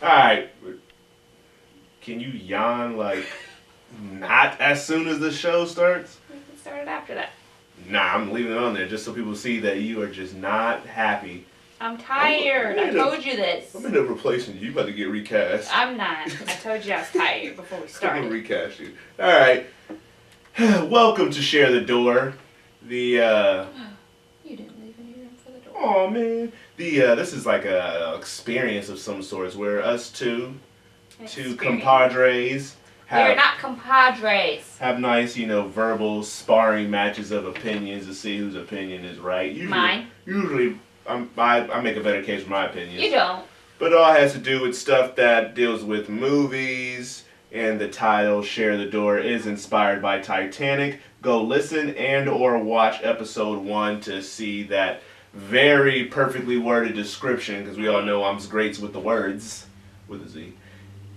Alright. Can you yawn, like, not as soon as the show starts? We can start it after that. Nah, I'm leaving it on there just so people see that you are just not happy. I'm tired. I told you this. I'm end up replacing you. You about to get recast. I'm not. I told you I was tired before we started. I'm gonna recast you. Alright. Welcome to Share the Door. You didn't leave any room for the door. Oh man. This is like a experience of some sorts where us two compadres We're not compadres. have nice, verbal sparring matches of opinions to see whose opinion is right. Mine. Usually, I make a better case for my opinion. You don't. But it all has to do with stuff that deals with movies, and the title, Share the Door, is inspired by Titanic. Go listen and or watch episode 1 to see that very perfectly worded description, because we all know I'm great with the words, with a Z.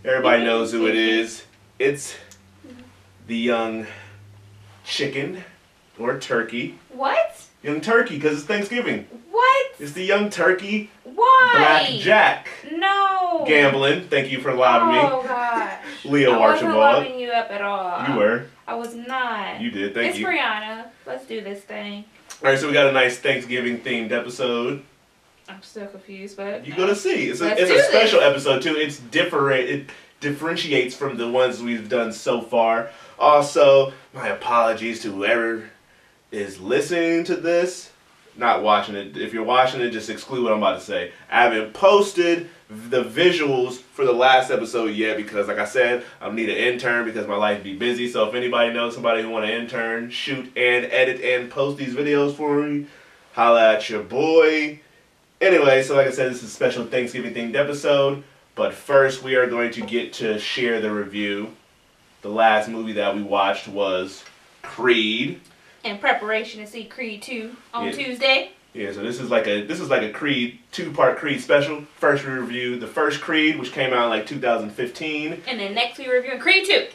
Everybody knows who it is. It's the young chicken, or turkey. What? Young turkey, because it's Thanksgiving. What? It's the young turkey. Why? Black Jack. No. Gambling. Thank you for allowing me. Oh gosh. Leo Archibald. I wasn't loving you up at all. You were. I was not. You did. Thank you. It's Brianna. Let's do this thing. All right, so we got a nice Thanksgiving themed episode. I'm still confused, but You're gonna see. It's a this. special episode too. It's different. It differentiates from the ones we've done so far. Also, my apologies to whoever is listening to this. Not watching it. If you're watching it, just exclude what I'm about to say. I haven't posted the visuals for the last episode yet because, like I said, I need an intern because my life be busy. So if anybody knows somebody who want an intern, shoot and edit and post these videos for me, holla at your boy. Anyway, so like I said, this is a special Thanksgiving themed episode. But first, we are going to get to share the review. The last movie that we watched was Creed. In preparation to see Creed 2 on Tuesday. Yeah, so this is like a Creed 2-part Creed special. First we reviewed the first Creed, which came out in like 2015. And then next we reviewing Creed 2.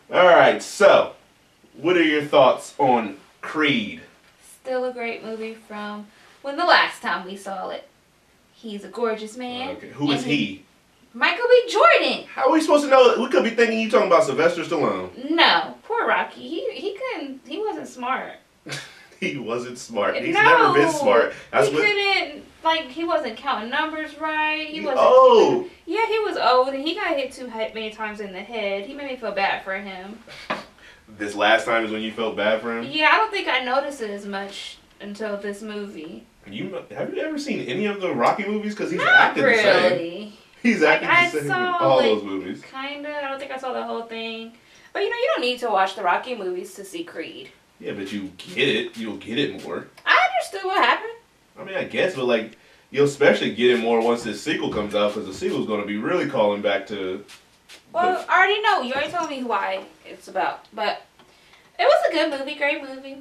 Alright, so what are your thoughts on Creed? Still a great movie from when the last time we saw it. He's a gorgeous man. Okay. Who is he? Michael B. Jordan. How are we supposed to know? We could be thinking you talking about Sylvester Stallone. No, poor Rocky. He wasn't smart. He wasn't smart. He's no, never been smart. He wasn't counting numbers right. He wasn't old. Yeah, he was old and he got hit too many times in the head. He made me feel bad for him. This last time is when you felt bad for him? Yeah, I don't think I noticed it as much until this movie. Have you ever seen any of the Rocky movies? Because he's Not acting really. the same. He's acting the same in all those movies. Kinda. I don't think I saw the whole thing. But you don't need to watch the Rocky movies to see Creed. Yeah, but you get it. You'll get it more. I understood what happened. I mean, I guess, but you'll especially get it more once this sequel comes out, because the sequel's going to be really calling back to... Well, I already know. You already told me why it's about. But it was a good movie. Great movie.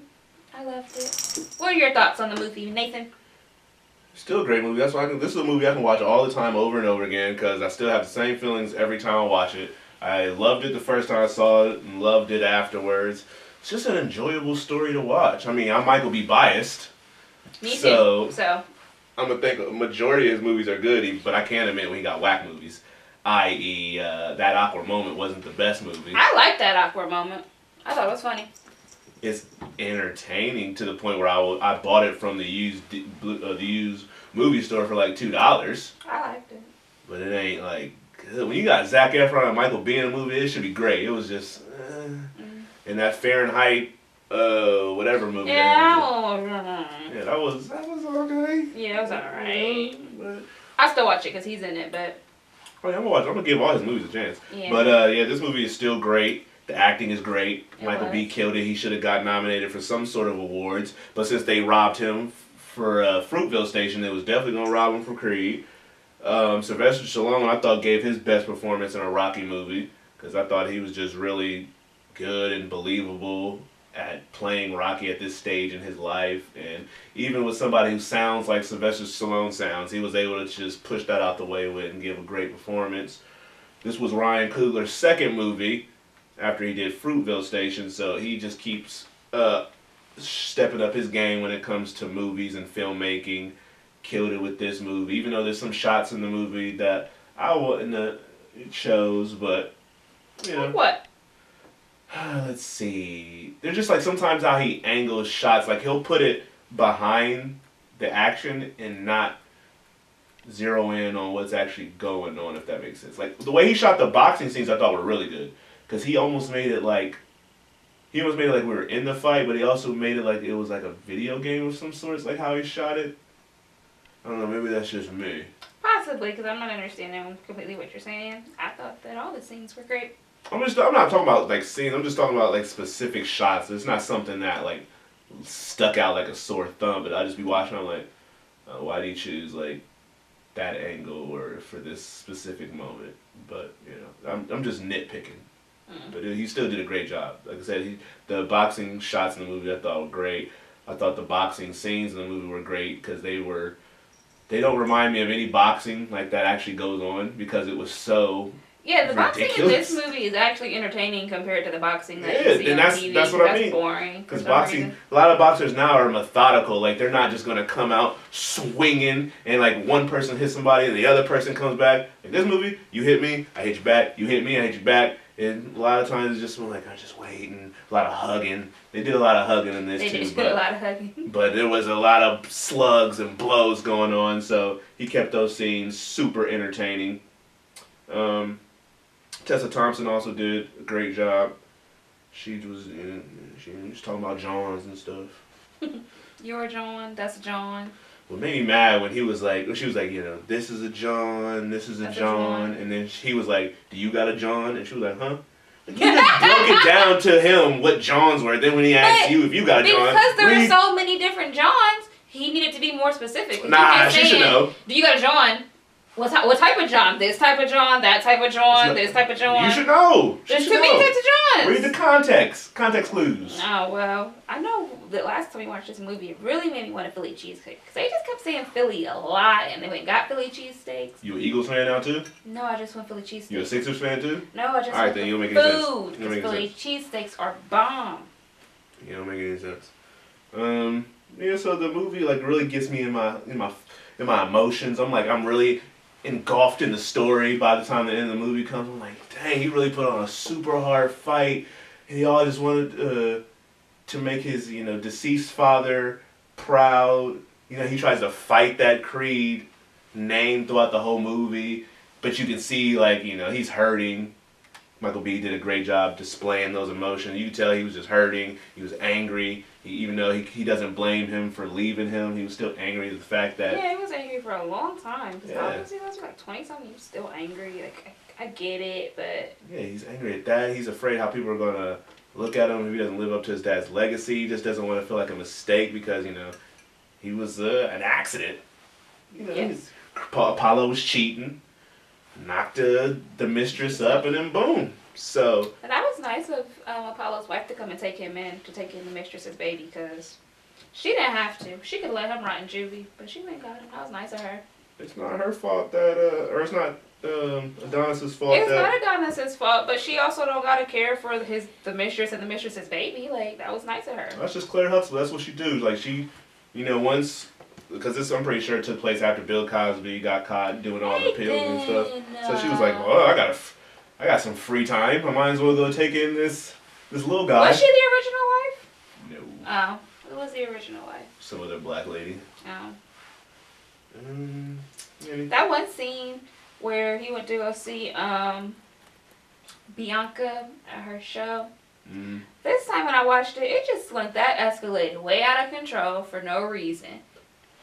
I loved it. What are your thoughts on the movie, Nathan? Still a great movie. That's why this is a movie I can watch all the time over and over again, because I still have the same feelings every time I watch it. I loved it the first time I saw it and loved it afterwards. It's just an enjoyable story to watch. I mean, I might be biased. Me too. So I'm going to think a majority of his movies are good, but I can't admit when he got whack movies. I.e., That Awkward Moment wasn't the best movie. I liked That Awkward Moment. I thought it was funny. It's entertaining to the point where I bought it from the used movie store for like $2. I liked it. But it ain't like good. When you got Zac Efron and Michael B in a movie, it should be great. It was just in that Fahrenheit whatever movie. Yeah, that was okay. Yeah, it was alright. But I still watch it because he's in it, but I'm gonna watch. I'm gonna give all his movies a chance. Yeah. But this movie is still great. The acting is great. Michael B killed it. He should have got nominated for some sort of awards. But since they robbed him for Fruitvale Station, they was definitely gonna rob him for Creed. Sylvester Stallone, I thought, gave his best performance in a Rocky movie, because I thought he was just really good and believable at playing Rocky at this stage in his life. And even with somebody who sounds like Sylvester Stallone sounds, he was able to just push that out the way with and give a great performance. This was Ryan Coogler's second movie after he did Fruitvale Station, so he just keeps stepping up his game when it comes to movies and filmmaking. Killed it with this movie, even though there's some shots in the movie that I wasn't it shows, but you know. Like what? Let's see. They're just like sometimes how he angles shots. Like he'll put it behind the action and not zero in on what's actually going on, if that makes sense. Like the way he shot the boxing scenes, I thought were really good because he almost made it like we were in the fight, but he also made it like it was like a video game of some sort. It's like how he shot it. I don't know. Maybe that's just me. Possibly, because I'm not understanding completely what you're saying. I thought that all the scenes were great. I'm not talking about like scenes. I'm just talking about like specific shots. It's not something that like stuck out like a sore thumb. But I just be watching. I'm like, why do you choose like that angle or for this specific moment? But you know, I'm just nitpicking. But he still did a great job. Like I said, the boxing shots in the movie I thought were great. I thought the boxing scenes in the movie were great because they don't remind me of any boxing like that actually goes on because it was so. Yeah, the boxing in this movie is actually entertaining compared to the boxing that you see on TV. That's what I mean. Boring. Because boxing, a lot of boxers now are methodical. Like they're not just gonna come out swinging and like one person hits somebody and the other person comes back. In this movie, you hit me, I hit you back. You hit me, I hit you back. And a lot of times it's just like I'm just waiting. A lot of hugging. They did a lot of hugging in this too. They did a lot of hugging. But there was a lot of slugs and blows going on, so he kept those scenes super entertaining. Tessa Thompson also did a great job. She was talking about Johns and stuff. You're a John, that's a John. What made me mad when she was like, you know, this is a John, this is a John, and then he was like, do you got a John? And she was like, huh? Like, you just broke it down to him what Johns were. Then when he asked you if you got a John, because there were so many different Johns, he needed to be more specific. Nah, she should know. Do you got a John? What type of John? This type of John, that type of John, this type of John. You should know. There's too many types of Johns. Read the context clues. Oh, well, I know the last time we watched this movie, it really made me want a Philly cheesesteak. Because they just kept saying Philly a lot, and they went and got Philly cheesesteaks. You an Eagles fan now, too? No, I just want Philly cheesesteaks. You a Sixers fan, too? No, I just want food. Because Philly cheesesteaks are bomb. You don't make any sense. Yeah, so the movie, like, really gets me in my emotions. I'm really engulfed in the story by the time the end of the movie comes. I'm like, dang, he really put on a super hard fight. And he all just wanted to make his, you know, deceased father proud. You know, he tries to fight that Creed name throughout the whole movie. But you can see, like, you know, he's hurting. Michael B. did a great job displaying those emotions. You could tell he was just hurting. He was angry. Even though he doesn't blame him for leaving him, he was still angry at the fact that... Yeah, he was angry for a long time. Because obviously he was like 20-something. He was still angry. Like, I get it, but... Yeah, he's angry at that. He's afraid how people are going to look at him if he doesn't live up to his dad's legacy. He just doesn't want to feel like a mistake because, you know, he was an accident. You know, yes. Apollo was cheating, knocked the mistress up, and then boom. So. And that was nice of Apollo's wife to come and take him in, to take in the mistress's baby, because she didn't have to. She could let him rot in juvie, but she went and got him. That was nice of her. It's not her fault that, or it's not Adonis's fault. It's not Adonis's fault, but she also don't gotta care for the mistress and the mistress's baby. Like, that was nice of her. That's just Claire Huxtable. That's what she do. Like, she, you know, once, because this, I'm pretty sure it took place after Bill Cosby got caught doing all the pills and stuff. So she was like, well, I got some free time. I might as well go take in this little guy. Was she the original wife? No. Oh, who was the original wife? Some other black lady. Oh. Maybe. That one scene where he went to go see Bianca at her show. This time when I watched it, it just like that escalated way out of control for no reason.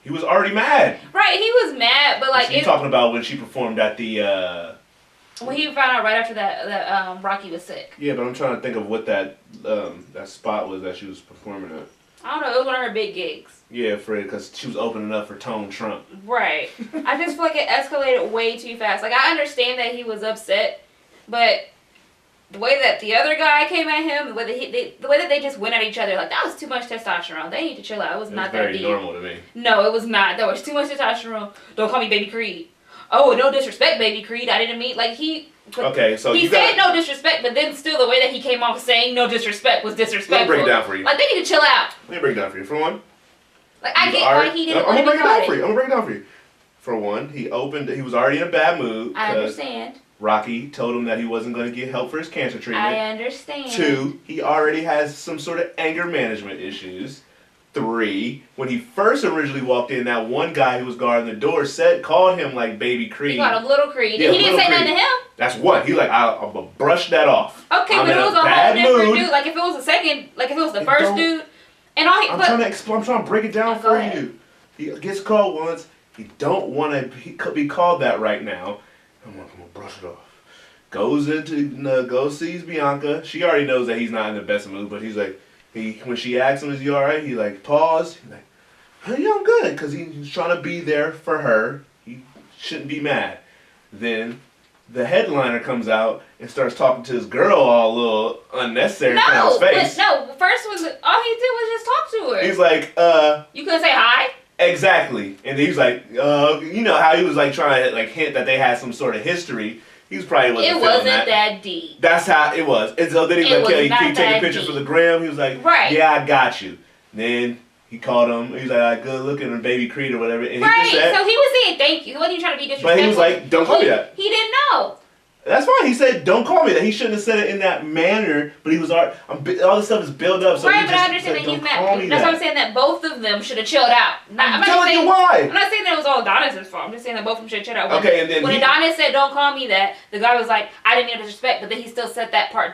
He was already mad. Right, he was mad, but like... So you talking about when she performed at the... When he found out right after that Rocky was sick. Yeah, but I'm trying to think of what that spot was that she was performing at. I don't know, it was one of her big gigs. Yeah, because she was opening up for Tone Trump. Right. I just feel like it escalated way too fast. Like, I understand that he was upset, but the way that the other guy came at him, the way that they just went at each other, like, that was too much testosterone. They need to chill out. It was not that deep. Very normal to me. No, it was not. There was too much testosterone. Don't call me Baby Creed. Oh, no disrespect, Baby Creed. I didn't mean, like, Okay, so he said no disrespect, but then still the way that he came off saying no disrespect was disrespectful. Let me break it down for you. Like, they need to chill out. Let me break it down for you. For one. Like, I get why he didn't want to be caught. I'm going to break it down for you. For one, he was already in a bad mood. I understand. Rocky told him that he wasn't going to get help for his cancer treatment. I understand. 2, he already has some sort of anger management issues. 3, when he first originally walked in, that one guy who was guarding the door called him like Baby Creed. He called him Little Creed. Yeah, he didn't say Creed. nothing to him. That's what he like. I'll brush that off. Okay, I'm but it was a whole bad different mood. dude. Like if it was the second, like if it was the first dude, and all he. I'm trying to break it down for you. He gets called once. He don't want to be called that right now. I'm gonna brush it off. Goes sees Bianca. She already knows that he's not in the best mood, but he's like, when she asks him, is he alright? He like pause. He's like, hey, I'm good, because he's trying to be there for her. He shouldn't be mad. Then the headliner comes out and starts talking to his girl all a little unnecessary in his face. First was all he did was just talk to her. He's like, you couldn't say hi? Exactly. And he's like, you know how he was like trying to like hint that they had some sort of history. He was probably wasn't that deep. That's how it was. And so then he was like, okay, keep taking pictures for the gram. He was like, right. Yeah, I got you. Then he called him. He was like, good looking and Baby Creed or whatever. And right. He just said, so he was saying thank you. He wasn't even trying to be disrespectful. But he was like, don't call me that. He didn't know. That's fine. He said, don't call me that. He shouldn't have said it in that manner, but he was all this stuff is built up. So right, but I understand that he's mad. That's why I'm saying that both of them should have chilled out. I'm telling you why. I'm not saying that it was all Adonis' fault. I'm just saying that both of them should have chilled out. Okay, and then when Adonis said, don't call me that, the guy was like, I didn't mean to disrespect, but then he still said that part.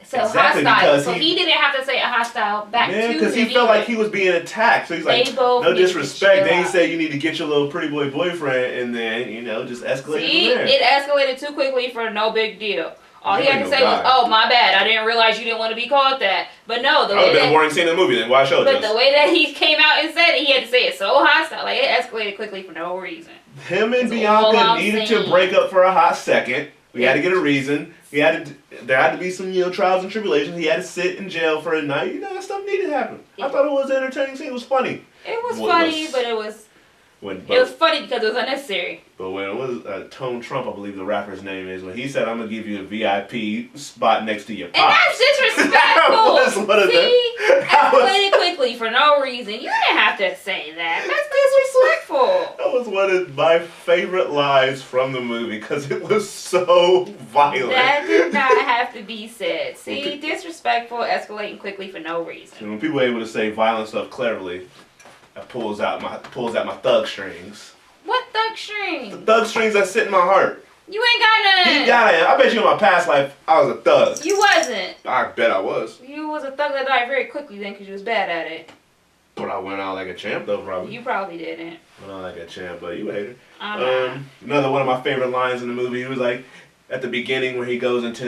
So exactly, hostile. So he didn't have to say a hostile back to him. Because he felt like he was being attacked. So he's like, no disrespect. Then he said you need to get your little pretty boy boyfriend, and then just escalate from there. It escalated too quickly for no big deal. All he had to say was, "Oh, my bad. I didn't realize you didn't want to be called that." But no, the way that boring scene in the movie. Then why show it? But the way that he came out and said it, he had to say it so hostile. Like it escalated quickly for no reason. Him and Bianca needed to break up for a hot second. We had to get a reason. There had to be some trials and tribulations. He had to sit in jail for a night. That stuff needed to happen. I thought it was an entertaining scene. It was funny. It was funny, but it was funny because it was unnecessary. But when it was Tone Trump, I believe the rapper's name is, when he said, "I'm gonna give you a VIP spot next to your pops." And that's disrespectful. That was one of escalated quickly for no reason. You didn't have to say that. That's disrespectful. That was one of my favorite lines from the movie because it was so violent. That did not have to be said. See, disrespectful, escalating quickly for no reason. And when people are able to say violent stuff cleverly, that pulls out my thug strings. What thug strings? The thug strings that sit in my heart. You ain't got none. You got it. I bet you in my past life I was a thug. You wasn't. I bet I was. You was a thug that died very quickly then because you was bad at it. But I went out like a champ though, probably. You probably didn't. Went out like a champ, but you hated. Another one of my favorite lines in the movie, he was like, at the beginning where he goes into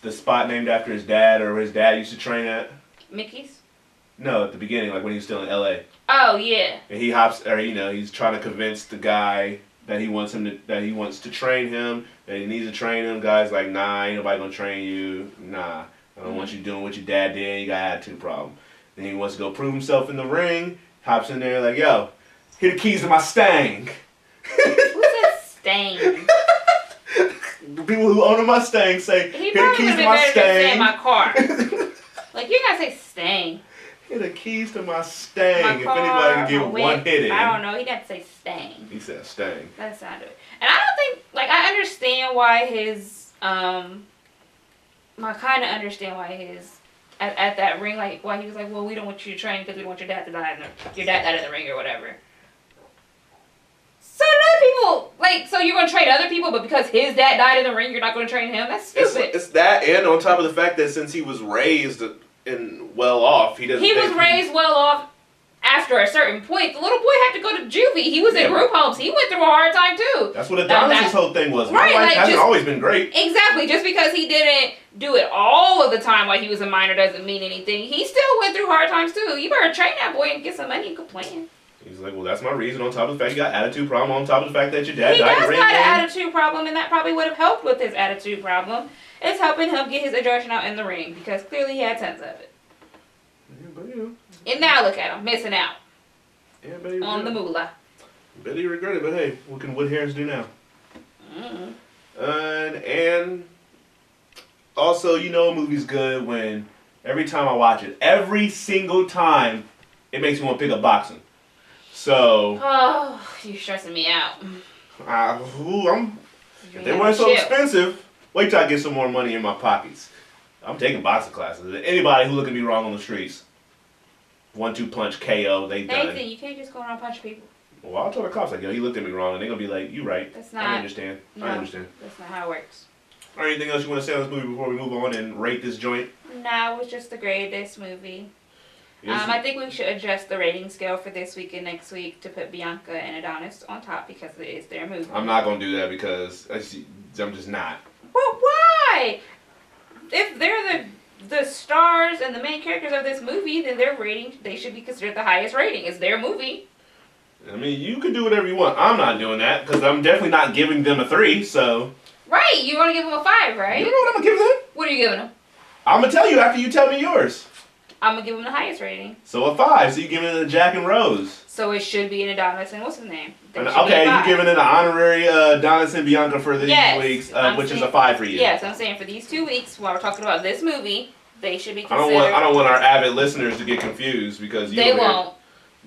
the spot named after his dad or where his dad used to train at. Mickey's? No, at the beginning, like when he was still in L.A. Oh, yeah. And he's trying to convince the guy that he wants to train him, that he needs to train him. Guy's like, nah, ain't nobody gonna train you. Nah, I don't want you doing what your dad did. You got an attitude problem. Then he wants to go prove himself in the ring. Hops in there like, yo, here the keys to my Stang. What's a Stang? The people who own a Mustang say, here the keys to my Stang. Say my car. Like, you gotta say Stang. Here the keys to my Stang. If anybody can get one hit in. I don't know. He didn't say Stang. He said Stang. That sounded it. And I don't think, like, I understand why his, I kind of understand why his, at that ring, like, why he was like, well, we don't want you to train because we don't want your dad to die your dad died in the ring or whatever. So other people, like, so you're going to train other people, but because his dad died in the ring, you're not going to train him? That's stupid. It's that, and on top of the fact that since he was raised and well off, he was raised well off after a certain point. The little boy had to go to juvie. He was in group homes. He went through a hard time too. That's what Adonis' whole thing was. Right, my life hasn't always been great. Exactly. Just because he didn't do it all of the time while he was a minor doesn't mean anything. He still went through hard times too. You better train that boy and get some money and complain. He's like, well, that's my reason. On top of the fact you got attitude problem. On top of the fact that your dad died. He does got an attitude problem, and that probably would have helped with his attitude problem. It's helping him get his aggression out in the ring because clearly he had tons of it. Yeah, but and now look at him missing out. Yeah, but on the moolah. Bet he regretted, but hey, what can Wood Harris do now? Mm-hmm. And also, a movie's good when every time I watch it, every single time, it makes me want to pick up boxing. So. Oh, you're stressing me out. If they weren't so expensive, wait till I get some more money in my pockets. I'm taking boxing classes. Anybody who look at me wrong on the streets, 1-2 punch KO, they done. Nathan, you can't just go around punch people. Well, I'll tell the cops like, yo, he looked at me wrong, and they're gonna be like, you right. That's not. I understand. No, I understand. That's not how it works. Or anything else you want to say on this movie before we move on and rate this joint? No, it was just to grade this movie. I think we should adjust the rating scale for this week and next week to put Bianca and Adonis on top because it is their movie. I'm not gonna do that because I'm just not. Well, why? If they're the stars and the main characters of this movie, then their rating, they should be considered the highest rating. It's their movie. I mean, you can do whatever you want. I'm not doing that because I'm definitely not giving them a 3. So. Right, you're gonna give them a 5, right? You know what I'm gonna give them? What are you giving them? I'm gonna tell you after you tell me yours. I'm gonna give them the highest rating. So a 5. So you giving it a Jack and Rose. So it should be an Adonis and what's his name? Okay, you giving it an honorary Adonis and Bianca for these weeks, which is a 5 for you. Yes, I'm saying for these 2 weeks while we're talking about this movie, they should be considered. I don't want our avid listeners to get confused because they won't.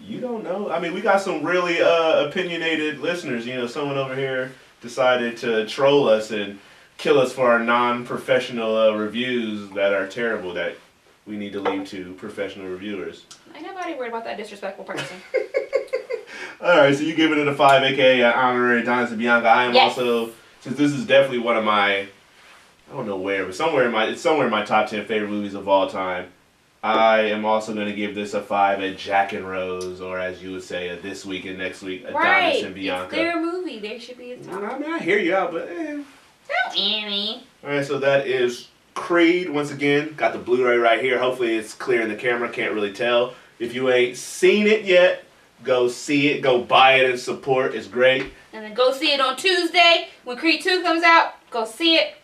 You don't know. I mean, we got some really opinionated listeners. You know, someone over here decided to troll us and kill us for our non-professional reviews that are terrible that we need to leave to professional reviewers. Ain't nobody worried about that disrespectful person. Alright, so you're giving it a 5, aka honorary Adonis and Bianca. I am also, since this is definitely one of my, I don't know where, but it's somewhere in my top 10 favorite movies of all time. I am also going to give this a 5 at Jack and Rose, or as you would say, a This Week and Next Week, Adonis and Bianca. It's their movie. They should be the top. I mean, I hear you out, but Don't Annie. Alright, so that is Creed, once again. Got the Blu-ray right here. Hopefully it's clear in the camera. Can't really tell. If you ain't seen it yet, go see it. Go buy it and support. It's great. And then go see it on Tuesday. When Creed 2 comes out, go see it.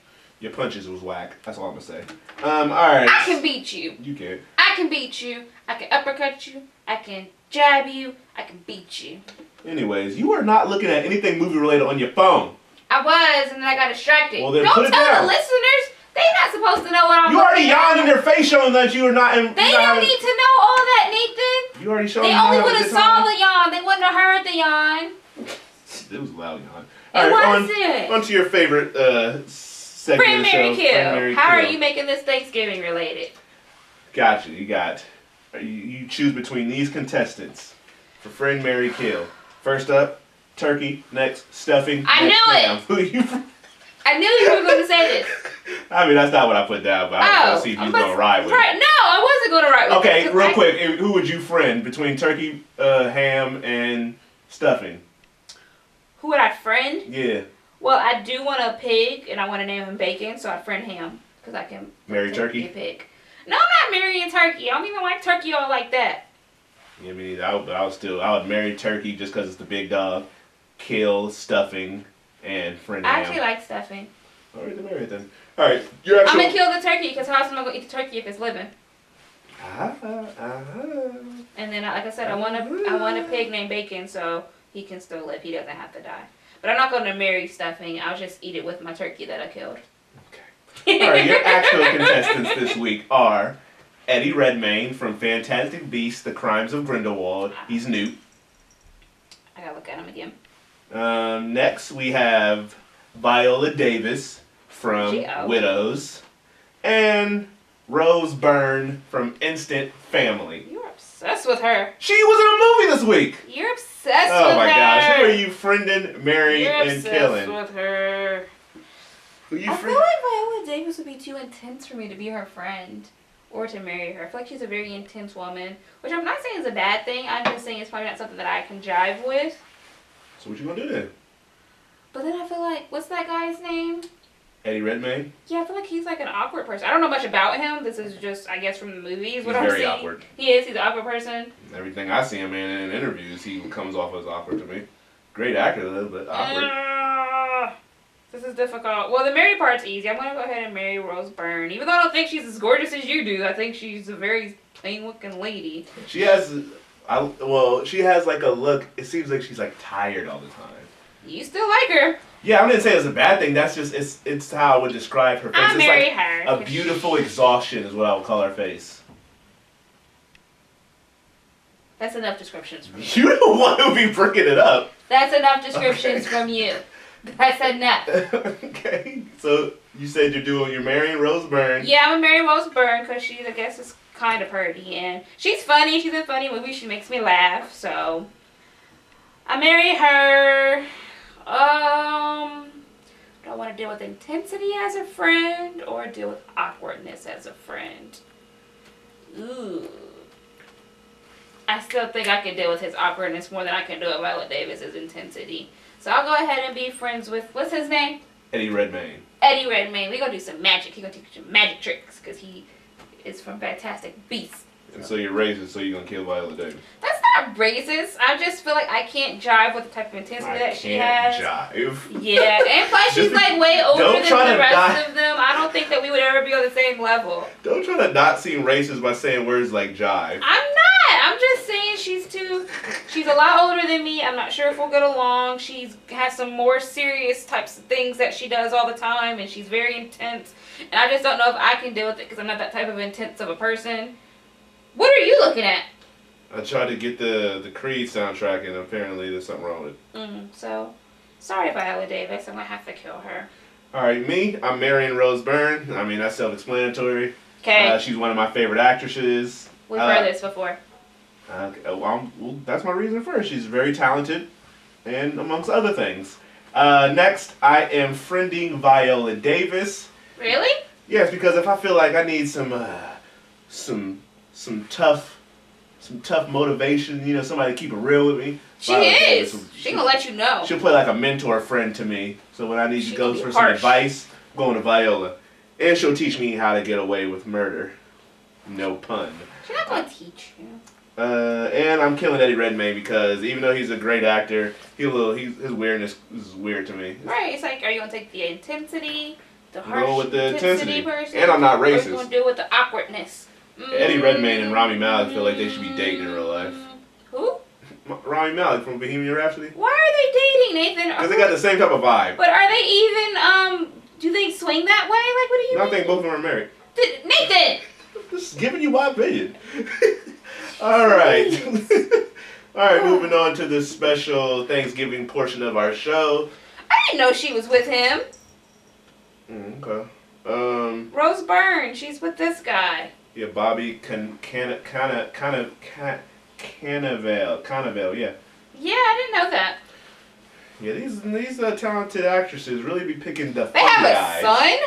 Your punches was whack. That's all I'm going to say. Alright. I can beat you. You can. I can beat you. I can uppercut you. I can jab you. I can beat you. Anyways, you are not looking at anything movie related on your phone. I was, and then I got distracted. Well, then don't put it tell down. the listeners. They not supposed to know what I'm You already yawned in at. their face showing that you are not in. They don't need to know all that, Nathan. You already showed They them. only would have saw the yawn. They wouldn't have heard the yawn. It was a loud yawn. It wasn't. On to your favorite segment Friend, of the show. Mary, Kill. Friend, Mary, How Kill. are you making this Thanksgiving related? Gotcha. You got. You choose between these contestants for Friend, Mary, Kill. First up, turkey. Next, stuffing. I next, knew it. ham. Who you? I knew you were going to say this. I mean, that's not what I put down, but I was going to see if you was going to ride with it. No, I wasn't going to ride with it. Okay, real quick. Who would you friend between turkey, ham, and stuffing? Who would I friend? Yeah. Well, I do want a pig, and I want to name him Bacon, so I'd friend him. Because I can marry turkey? A pig. No, I'm not marrying turkey. I don't even like turkey all like that. Yeah, me neither. I would marry turkey just because it's the big dog. Kill stuffing and friend ham. I actually like stuffing. All right, then marry it then. All right, your actual. I'm gonna kill the turkey because how else am I gonna eat the turkey if it's living? And then, like I said, I want a pig named Bacon so he can still live. He doesn't have to die. But I'm not gonna marry stuffing. I'll just eat it with my turkey that I killed. Okay. All right, your actual contestants this week are Eddie Redmayne from Fantastic Beasts: The Crimes of Grindelwald. He's Newt. I gotta look at him again. Next, we have Viola Davis from Widows. And Rose Byrne from Instant Family. You're obsessed with her. She was in a movie this week. You're obsessed with her. Oh my gosh, who are you friending, marrying, and killing? You're obsessed with her. Who you I feel like Viola Davis would be too intense for me to be her friend. Or to marry her. I feel like she's a very intense woman. Which I'm not saying is a bad thing. I'm just saying it's probably not something that I can jive with. So what you gonna do then? But then I feel like, what's that guy's name? Eddie Redmayne? Yeah, I feel like he's like an awkward person. I don't know much about him. This is just, I guess, from the movies. He's very awkward. He is. He's an awkward person. Everything I see him in interviews, he comes off as awkward to me. Great actor though, but awkward. This is difficult. Well, the marry part's easy. I'm gonna go ahead and marry Rose Byrne. Even though I don't think she's as gorgeous as you do, I think she's a very plain-looking lady. She has like a look. It seems like she's like tired all the time. You still like her? Yeah, I didn't say it's a bad thing. That's just it's how I would describe her face. I'll marry like her. A beautiful exhaustion is what I would call her face. That's enough descriptions from you. You the one who be bringing it up. That's enough descriptions from you. That's enough. Okay. So you said you're marrying Rose Byrne. Yeah, I'm gonna marry Rose Byrne because she, I guess, is kind of pretty and she's funny. She's in funny movies. She makes me laugh. So I marry her. Do I want to deal with intensity as a friend or deal with awkwardness as a friend? Ooh. I still think I can deal with his awkwardness more than I can do with Viola Davis's intensity. So I'll go ahead and be friends with, what's his name? Eddie Redmayne. Eddie Redmayne. We're going to do some magic. He's going to teach you magic tricks because he is from Fantastic Beasts. And so you're racist, so you're going to kill Viola Davis. That's not racist. I just feel like I can't jive with the type of intensity that she has. Jive. Yeah, and plus she's like way older than the rest of them. I don't think that we would ever be on the same level. Don't try to not seem racist by saying words like jive. I'm not. I'm just saying she's a lot older than me. I'm not sure if we'll get along. She has some more serious types of things that she does all the time, and she's very intense. And I just don't know if I can deal with it because I'm not that type of intense of a person. What are you looking at? I tried to get the Creed soundtrack, and apparently there's something wrong with it. So, sorry, Viola Davis. I'm going to have to kill her. All right, me, I'm marrying Rose Byrne. I mean, that's self-explanatory. Okay. She's one of my favorite actresses. We've heard this before. Okay, well, that's my reason for it. She's very talented, and amongst other things. Next, I am friending Viola Davis. Really? Yes, because if I feel like I need some tough motivation, you know, somebody to keep it real with me. She is. She gonna let you know. She'll play like a mentor friend to me. So when I need to go for some harsh advice, I'm going to Viola. And she'll teach me how to get away with murder. No pun. She's not gonna teach you. And I'm killing Eddie Redmayne because even though he's a great actor, his weirdness is weird to me. Right. It's like, are you gonna take the intensity, the Go harsh with the intensity person, and I'm not or are you racist. gonna deal with the awkwardness? Eddie Redmayne and Rami Malek feel like they should be dating in real life. Who? Rami Malek from Bohemian Rhapsody. Why are they dating, Nathan? Because they got the same type of vibe. But are they even, do they swing that way? Like, what do you mean? I think both of them are married. Nathan! Just giving you my opinion. All right. All right, moving on to the special Thanksgiving portion of our show. I didn't know she was with him. Okay. Rose Byrne, she's with this guy. Yeah, Bobby Cannavale, yeah. Yeah, I didn't know that. Yeah, these talented actresses really be picking the They funny have a guys. son?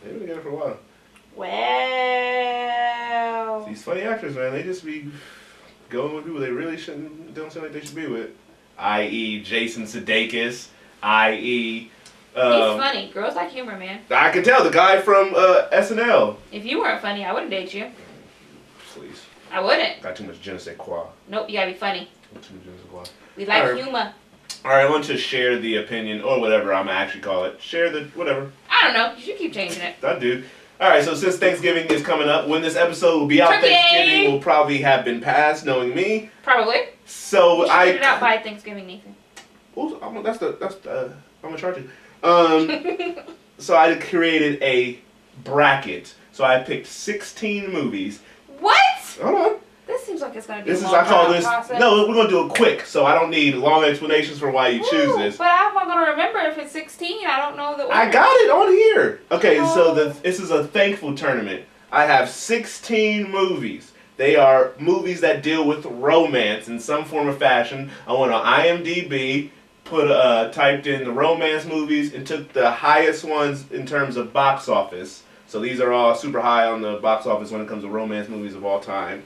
They've been together for a while. Wow. These funny actors, man, they just be going with people they really don't seem like they should be with. I.e. Jason Sudeikis, i.e. He's funny. Girls like humor, man. I can tell, the guy from SNL. If you weren't funny, I wouldn't date you. Please. I wouldn't. Got too much je ne sais quoi. Nope, you gotta be funny. Too much je ne sais quoi. We like Alright. humor. Alright, I want to share the opinion, or whatever I'm gonna actually call it. Share the, whatever. I don't know. You should keep changing it. I do. Alright, so since Thanksgiving is coming up, when this episode will be out, Turkey! Thanksgiving will probably have been passed, knowing me. Probably. So You should get it out by Thanksgiving, Nathan. I'm gonna charge you. So I created a bracket. So I picked 16 movies. What? Hold on. This seems like it's gonna be This a is long I call time this. process. No, we're gonna do it quick. So I don't need long explanations for why you choose this. But I'm not gonna remember if it's 16. I don't know the order. I got it on here. Okay, so Oh. this is a thankful tournament. I have 16 movies. They are movies that deal with romance in some form or fashion. I went on IMDb, typed in the romance movies, and took the highest ones in terms of box office. So these are all super high on the box office when it comes to romance movies of all time.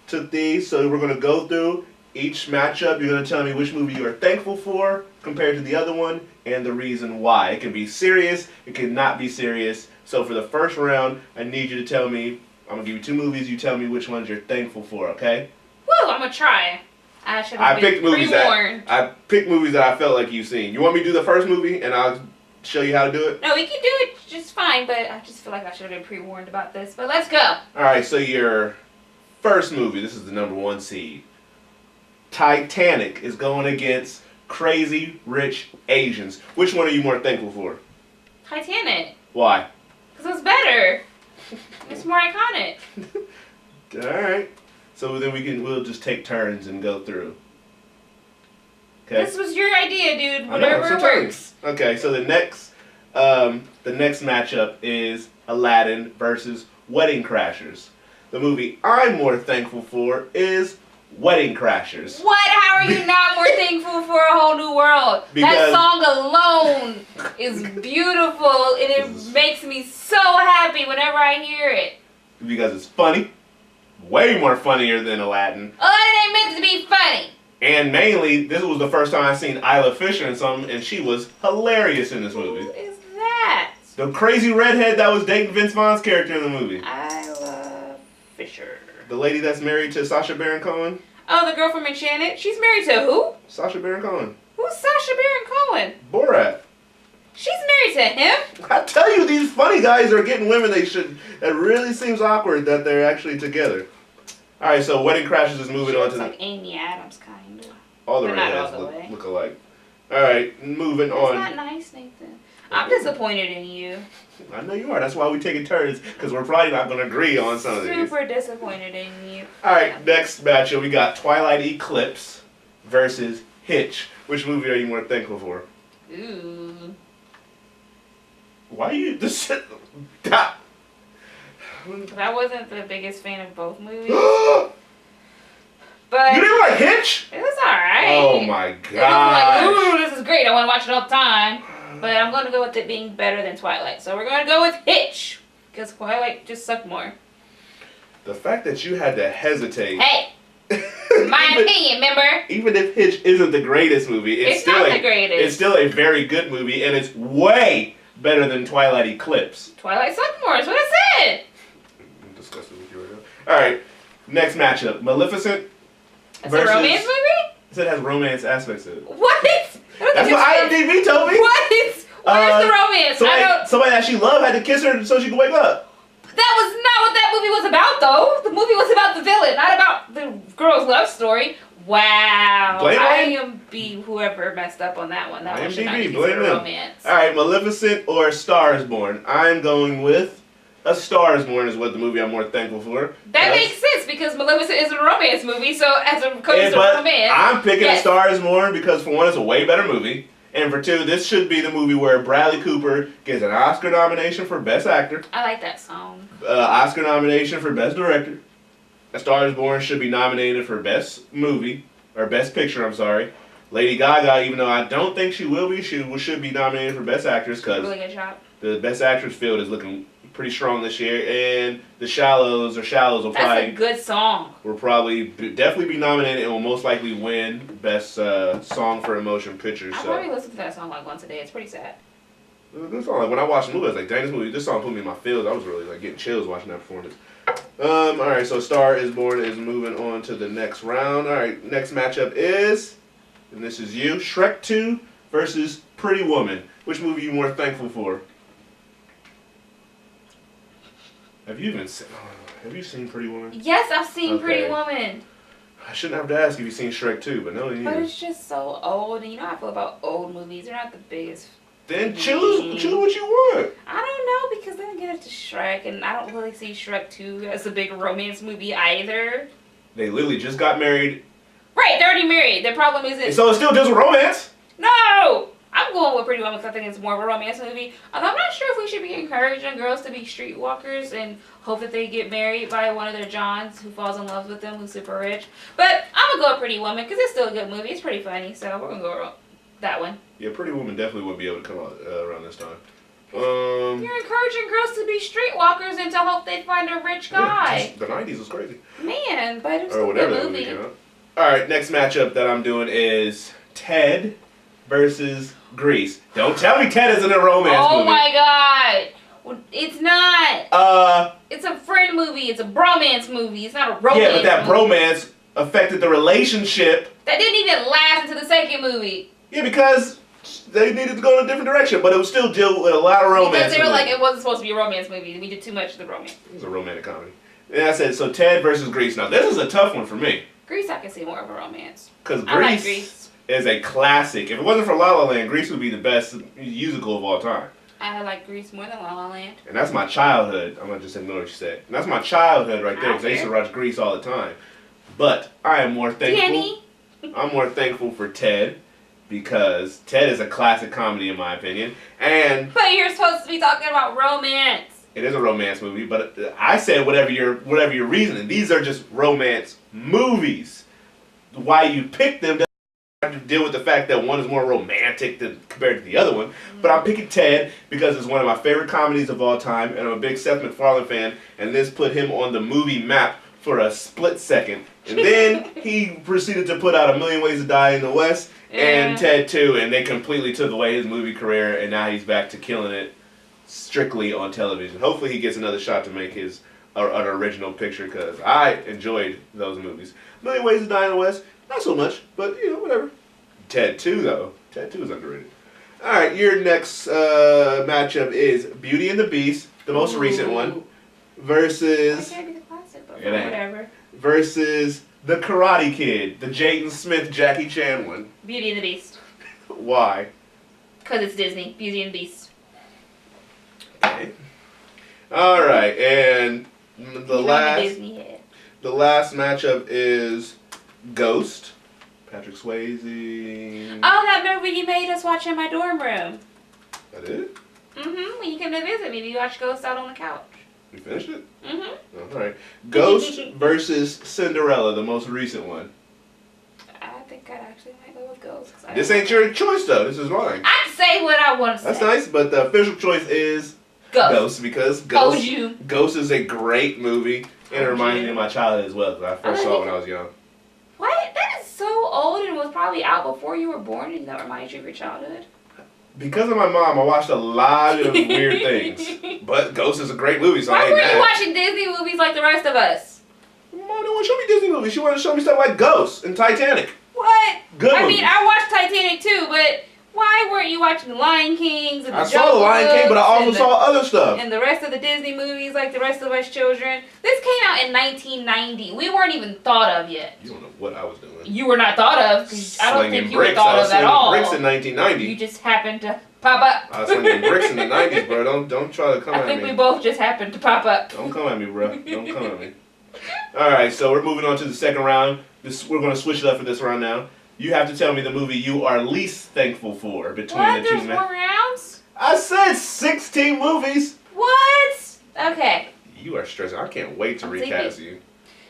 Took these, so we're going to go through each matchup. You're going to tell me which movie you are thankful for compared to the other one, and the reason why. It can be serious, it can not be serious. So for the first round, I need you to tell me, I'm going to give you 2 movies, you tell me which ones you're thankful for, okay? Woo, I'm gonna try. I should have been pre-warned. I picked movies that I felt like you've seen. You want me to do the first movie, and I'll show you how to do it? No, we can do it just fine, but I just feel like I should have been pre-warned about this. But let's go. Alright, so your first movie, this is the number 1 seed. Titanic is going against Crazy Rich Asians. Which one are you more thankful for? Titanic. Why? Because it's better. It's more iconic. Alright. So then we'll just take turns and go through. Okay. This was your idea, dude. I know, Whatever works. Okay, so the next matchup is Aladdin versus Wedding Crashers. The movie I'm more thankful for is Wedding Crashers. What? How are you not more thankful for A Whole New World? That song alone is beautiful, and it makes me so happy whenever I hear it. Because it's funny. Way more funnier than Aladdin. Aladdin ain't meant to be funny. And mainly, this was the first time I seen Isla Fisher in something, and she was hilarious in this movie. Who is that? The crazy redhead that was dating Vince Vaughn's character in the movie. Isla Fisher. The lady that's married to Sacha Baron Cohen. Oh, the girl from Enchanted? She's married to who? Sacha Baron Cohen. Who's Sacha Baron Cohen? Borat. She's married to him? I tell you, these funny guys are getting women they should. It really seems awkward that they're actually together. All right, so Wedding Crashers is moving on to like Amy Adams, kind of. all the but redheads not all the way. look alike. All right, moving on. That's not nice, Nathan. I'm disappointed in you. I know you are. That's why we taking turns, because we're probably not going to agree on some of these. Super disappointed in you. All right, next matchup, we got Twilight Eclipse versus Hitch. Which movie are you more thankful for? Ooh. Why are you this? I wasn't the biggest fan of both movies. You But didn't like Hitch? it was alright. Oh my It wasn't god! like, ooh, this is great. I want to watch it all the time. But I'm going to go with it being better than Twilight. So we're going to go with Hitch. Because Twilight just sucked more. The fact that you had to hesitate. Hey! My opinion, remember? Even if Hitch isn't the greatest movie, it's still not the greatest. It's still a very good movie, and it's way better than Twilight Eclipse. Twilight sucked more, is what I said. I'm disgusted with you right now. Alright, next matchup. Maleficent That's a romance movie? It has romance aspects to it. What? That's what IMDb told me. What? Where's the romance? Somebody that she loved had to kiss her so she could wake up. That was not what that movie was about, though. The movie was about the villain, not about the girl's love story. Wow. IMDb, whoever messed up on that one. That one should not be considered romance. Alright, Maleficent or A Star is Born? I'm going with A Star is Born is what the movie I'm more thankful for. That makes sense because Maleficent isn't a romance movie, so as it comes to romance. I'm picking A Star is Born because for one, it's a way better movie. And for two, this should be the movie where Bradley Cooper gets an Oscar nomination for Best Actor. I like that song. Oscar nomination for Best Director. A Star is Born should be nominated for Best Movie, or Best Picture, I'm sorry. Lady Gaga, even though I don't think she will be, should be nominated for Best Actress because really good job. The Best Actress field is looking pretty strong this year, and The Shallows will probably... That's a good song. Will probably definitely be nominated and will most likely win Best Song for a Motion Picture. I probably listen to that song like once a day. It's pretty sad. This song, like when I watched the movie, I was like, dang, this song put me in my feels. I was really like getting chills watching that performance. Alright, so Star is Born is moving on to the next round. Alright, next matchup is, and this is you, Shrek 2 versus Pretty Woman. Which movie are you more thankful for? Have you seen Pretty Woman? Yes, I've seen Pretty Woman. I shouldn't have to ask if you've seen Shrek 2, but no, you But it's just so old, and you know how I feel about old movies. They're not the biggest. Then choose what you want. I don't know, because then get it to Shrek, and I don't really see Shrek 2 as a big romance movie either. They literally just got married. Right, they're already married. Their problem isn't... So it still deals with romance? No! I'm going with Pretty Woman because I think it's more of a romance movie. Although I'm not sure if we should be encouraging girls to be streetwalkers and hope that they get married by one of their Johns who falls in love with them, who's super rich. But I'm going to go with Pretty Woman because it's still a good movie. It's pretty funny, so we're going to go with that one. Yeah, Pretty Woman definitely would be able to come out around this time. You're encouraging girls to be streetwalkers and to hope they find a rich guy. The 90s was crazy. Man, but it's still a good movie. Alright, next matchup that I'm doing is Ted versus Grease. Don't tell me Ted isn't a romance movie. Oh my god. Well, it's not. It's a friend movie. It's a bromance movie. It's not a romance movie. Yeah, but that bromance affected the relationship. That didn't even last into the second movie. Yeah, because they needed to go in a different direction, but it would still deal with a lot of romance. Because they were like, it wasn't supposed to be a romance movie. We did too much of the romance. It was a romantic comedy. And I said, so Ted versus Grease. Now, this is a tough one for me. Grease, I can see more of a romance. Because Grease is a classic. If it wasn't for La La Land, Grease would be the best musical of all time. I like Grease more than La La Land. And that's my childhood. I'm going to just ignore what you said. And that's my childhood right there, because I used to watch Grease all the time. But I am more thankful. Danny. I'm more thankful for Ted because Ted is a classic comedy in my opinion, and But you're supposed to be talking about romance. it is a romance movie. But I said whatever your reasoning. These are just romance movies. Why you pick them doesn't have to deal with the fact that one is more romantic than compared to the other one. But I'm picking Ted because it's one of my favorite comedies of all time, and I'm a big Seth MacFarlane fan. And this put him on the movie map for a split second. And then he proceeded to put out A Million Ways to Die in the West and Ted 2, and they completely took away his movie career, and now he's back to killing it strictly on television. Hopefully he gets another shot to make his an original picture, because I enjoyed those movies. A Million Ways to Die in the West, not so much, but whatever. Ted 2 though. Ted 2 is underrated. Alright, your next matchup is Beauty and the Beast, the most recent one, versus... That can't be the classic, but It ain't. whatever. Versus The Karate Kid, the Jaden Smith, Jackie Chan one. Beauty and the Beast. Why? Because it's Disney. Beauty and the Beast. Okay. Alright, and the Disney head. last matchup is Ghost. Patrick Swayze. Oh, that movie you made us watch in my dorm room. That it? Mm-hmm. When you came to visit me, we watched Ghost out on the couch. You finished it? Mm-hmm. Alright. Ghost versus Cinderella, the most recent one. I think I actually might go with Ghost. This ain't your choice though, this is mine. I can say what I want to say. That's nice, but the official choice is Ghost. because Told Ghost, you. Ghost is a great movie, and it reminds me of my childhood as well, because I first saw it when I was young. What? That is so old and was probably out before you were born, and that reminds you of your childhood. Because of my mom, I watched a lot of weird things. But Ghost is a great movie, so I Why ain't were mad. you watching Disney movies like the rest of us? Mom didn't want to show me Disney movies. She wanted to show me stuff like Ghost and Titanic. What? Good I movies. mean, I watched Titanic too, but why weren't you watching The Lion Kings and the I saw The Lion King, but I also Books saw other stuff. and the rest of the Disney movies like the rest of us children? This came out in 1990. We weren't even thought of yet. You don't know what I was doing. You were not thought of. 'Cause I don't think you were bricks. thought I was of at slinging all. bricks in 1990. You just happened to pop up. I was slinging bricks in the 90s, bro. Don't try to come I at me. think we both just happened to pop up. Don't come at me, bro. Don't come at me. Alright, so we're moving on to the second round. We're going to switch it up for this round now. You have to tell me the movie you are least thankful for between What? the two. There's more rounds? I said 16 movies. What? Okay. You are stressing. I can't wait to I'm recast sleepy. you.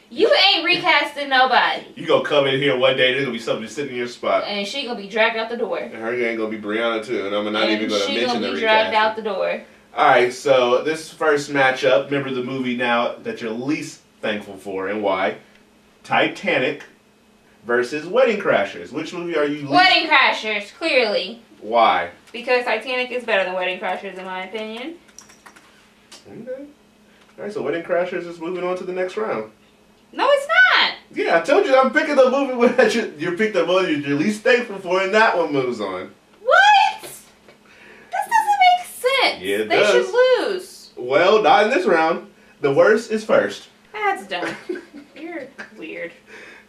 You ain't recasting nobody. You gonna come in here one day, there's gonna be somebody sitting in your spot. And she gonna be dragged out the door. And her ain't gonna be Brianna too, and I'm not and even gonna she mention gonna the be dragged recast. out the door. Alright, so this first matchup, remember the movie now that you're least thankful for and why? Titanic versus Wedding Crashers. Which movie are you least? Wedding Crashers, clearly. Why? Because Titanic is better than Wedding Crashers in my opinion. Okay. Alright, so Wedding Crashers is moving on to the next round. No, it's not. Yeah, I told you I'm picking the movie that you picked the movie you're least thankful for, and that one moves on. What? This doesn't make sense. Yeah, it they does. should lose. Well, not in this round. The worst is first. That's dumb. You're weird.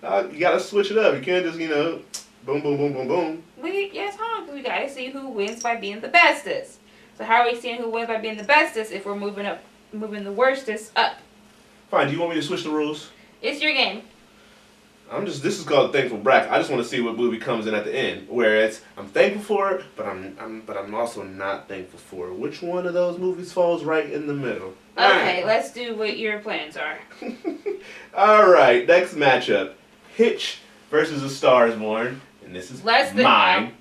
You gotta switch it up. You can't just, boom, boom, boom, boom, boom. Yes, we gotta see who wins by being the bestest. So how are we seeing who wins by being the bestest if we're moving the worstest up? Fine. Do you want me to switch the rules? It's your game. This is called Thankful Bracket. I just want to see what movie comes in at the end. Where I'm thankful for it, but I'm also not thankful for it. Which one of those movies falls right in the middle? Okay, let's do what your plans are. Alright, next matchup. Hitch versus A Star Is Born. And this is Less than mine.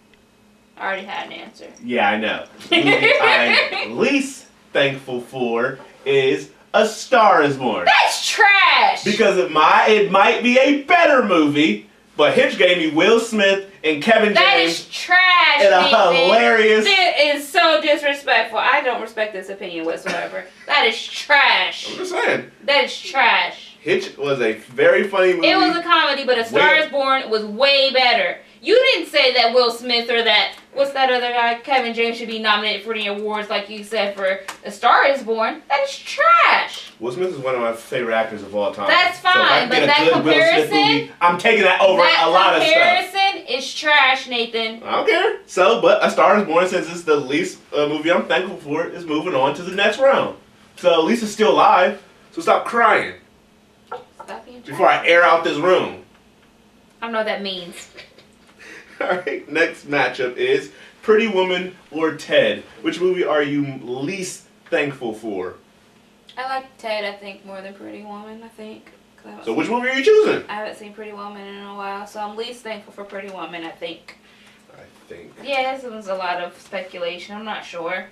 I already had an answer. Yeah, I know. The movie I'm least thankful for is A Star Is Born. That's trash! Because it might be a better movie, but Hitch gave me Will Smith and Kevin That James is trash, in a Nathan. hilarious... It is so disrespectful. I don't respect this opinion whatsoever. That is trash. I'm just saying. That is trash. Hitch was a very funny movie. It was a comedy, but A Star Is Born was way better. You didn't say that Will Smith or that, what's that other guy, Kevin James should be nominated for the awards like you said for A Star Is Born. That is trash. Will Smith is one of my favorite actors of all time. That's So if I fine, can but get a that good Will Smith comparison- movie, I'm taking that over a lot of stuff. That comparison is trash, Nathan. I don't care. So, but A Star Is Born, since it's the least movie I'm thankful for, is moving on to the next round. So at least it's still alive. So stop crying. Stop being before I air out this room. I don't know what that means. Alright, next matchup is Pretty Woman or Ted. Which movie are you least thankful for? I like Ted, I think, more than Pretty Woman, I think. So which movie are you choosing? I haven't seen Pretty Woman in a while, so I'm least thankful for Pretty Woman, I think. Yeah, this was a lot of speculation. I'm not sure.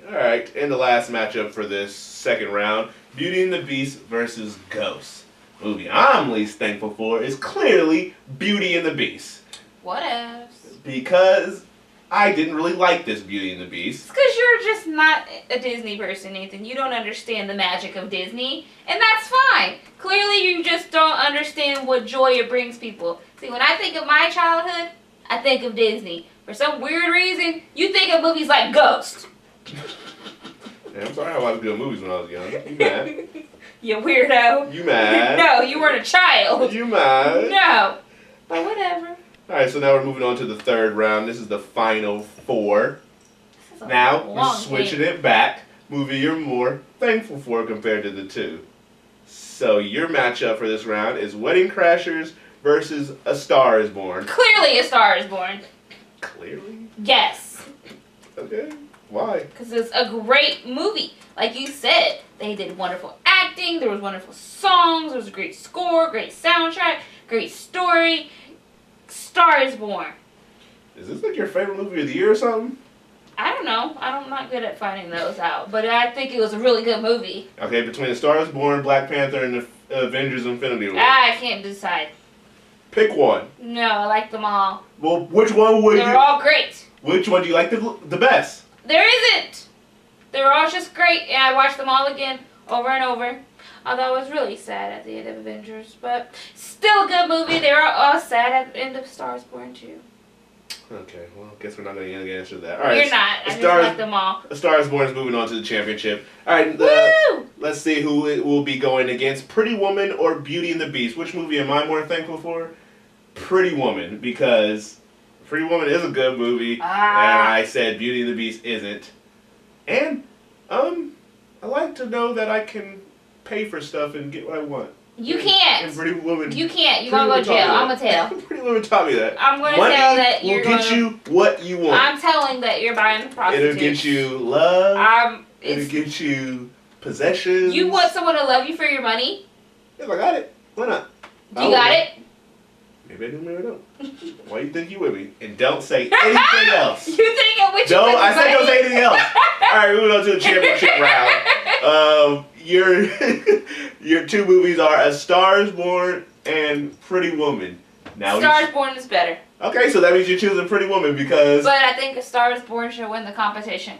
Alright, and the last matchup for this second round, Beauty and the Beast versus Ghost. Movie I'm least thankful for is clearly Beauty and the Beast. What else? Because I didn't really like this Beauty and the Beast. It's because you're just not a Disney person, Nathan. You don't understand the magic of Disney, and that's fine. Clearly, you just don't understand what joy it brings people. See, when I think of my childhood, I think of Disney. For some weird reason, you think of movies like Ghost. Yeah, I'm sorry I watched good movies when I was young. You mad? You weirdo. You mad? No, you weren't a child. You mad? No. But whatever. Alright, so now we're moving on to the third round. This is the final four. Now, we're switching it back. Movie you're more thankful for compared to the two. So, your matchup for this round is Wedding Crashers versus A Star is Born. Clearly A Star is Born. Clearly? Yes. Okay. Why? Because it's a great movie. Like you said, they did wonderful acting, there was wonderful songs, there was a great score, great soundtrack, great story. Star is Born. Is this like your favorite movie of the year or something? I don't know. I'm not good at finding those out. But I think it was a really good movie. Okay, between A Star is Born, Black Panther, and the Avengers Infinity War. I can't decide. Pick one. No, I like them all. Well, which one would They're all great. Which one do you like the best? There isn't. They're all just great. And I watched them all again, over and over. Although I was really sad at the end of Avengers. But still a good movie. They were all sad at the end of Star is Born too. Okay, well, I guess we're not going to answer that. All right, You're not. I just like them all. A Star is Born is moving on to the championship. All right, let's see who it will be going against. Pretty Woman or Beauty and the Beast? Which movie am I more thankful for? Pretty Woman, because Pretty Woman is a good movie, and I said Beauty and the Beast isn't. And, I like to know that I can pay for stuff and get what I want. You can't. And Pretty Woman. You can't. You're going to go to jail. I'm going to tell. Pretty Woman taught me that. I'm going to tell that you're going to get you what you want. I'm telling that you're buying prostitutes. It'll get you love. It'll get you possessions. You want someone to love you for your money? If I got it, why not? You got it? Maybe I do, maybe I don't. Why you think you with me? And don't say anything else. You think I'm with you? No, I said don't say anything else. All right, moving on to the championship round. Your two movies are A Star is Born and Pretty Woman. Now Star is Born is better. Okay, so that means you're choosing Pretty Woman because... But I think A Star is Born should win the competition.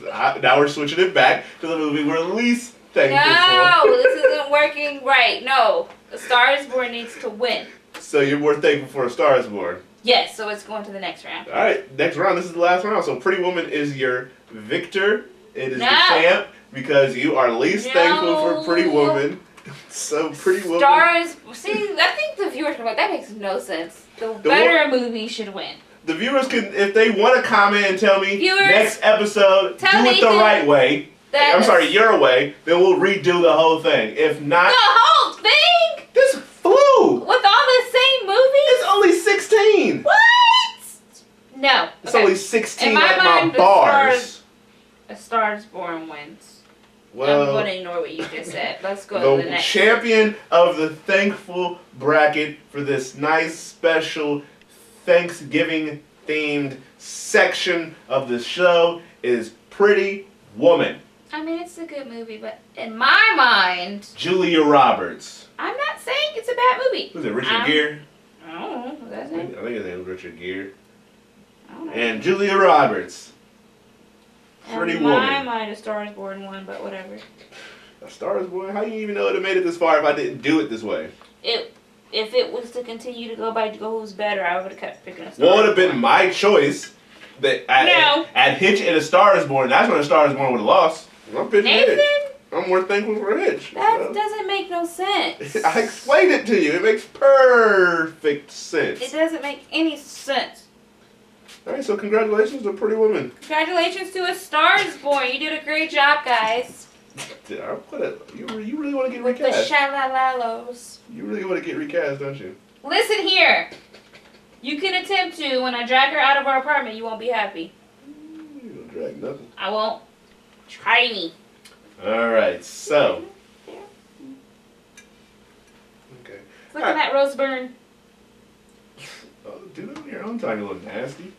Now we're switching it back to the movie we're least thankful for. No, this isn't working right. No, A Star is Born needs to win. So you're more thankful for A Star is Born? Yes, so it's going to the next round. All right, next round. This is the last round. So Pretty Woman is your victor. It is the champ because you are least thankful for Pretty Woman. So Pretty Woman. See, I think the viewers can. That makes no sense. The better movie should win. The viewers can, if they want to comment and tell me viewers, next episode, do it the right way. I'm sorry, your way. Then we'll redo the whole thing. If not, the whole thing. This flew with all the same movies. It's only 16. What? No. It's only 16 in my like mind, my bars. A Star is Born wins. Well, I'm going to ignore what you just said. Let's go to the next. The champion of the thankful bracket for this nice special Thanksgiving themed section of the show is Pretty Woman. I mean, it's a good movie, but in my mind, Julia Roberts. I'm not saying it's a bad movie. Who's it, Richard Gere? I don't know. What's that name? I think his name was Richard Gere. I don't know. And Julia Roberts. Pretty Woman. In my mind, A Star is Born won, but whatever. A Star is Born? How do you even know it made it this far if I didn't do it this way? If it was to continue to go by who's better, I would have kept picking A Star is Born. Well, it would have been my choice. At Hitch and A Star is Born, that's when A Star is Born would have lost. I'm picking Hitch. I'm more thankful for Hitch. That doesn't make no sense. I explained it to you. It makes perfect sense. It doesn't make any sense. Alright, so congratulations to Pretty Woman. Congratulations to A Star is Born. You did a great job, guys. You really want to get With the recast? shalalos. You really want to get recast, don't you? Listen here. You can attempt to. When I drag her out of our apartment, you won't be happy. You don't drag nothing. I won't. Try me. Alright, so. Okay. Look at that roast burn. Oh, do it on your own time, you little nasty.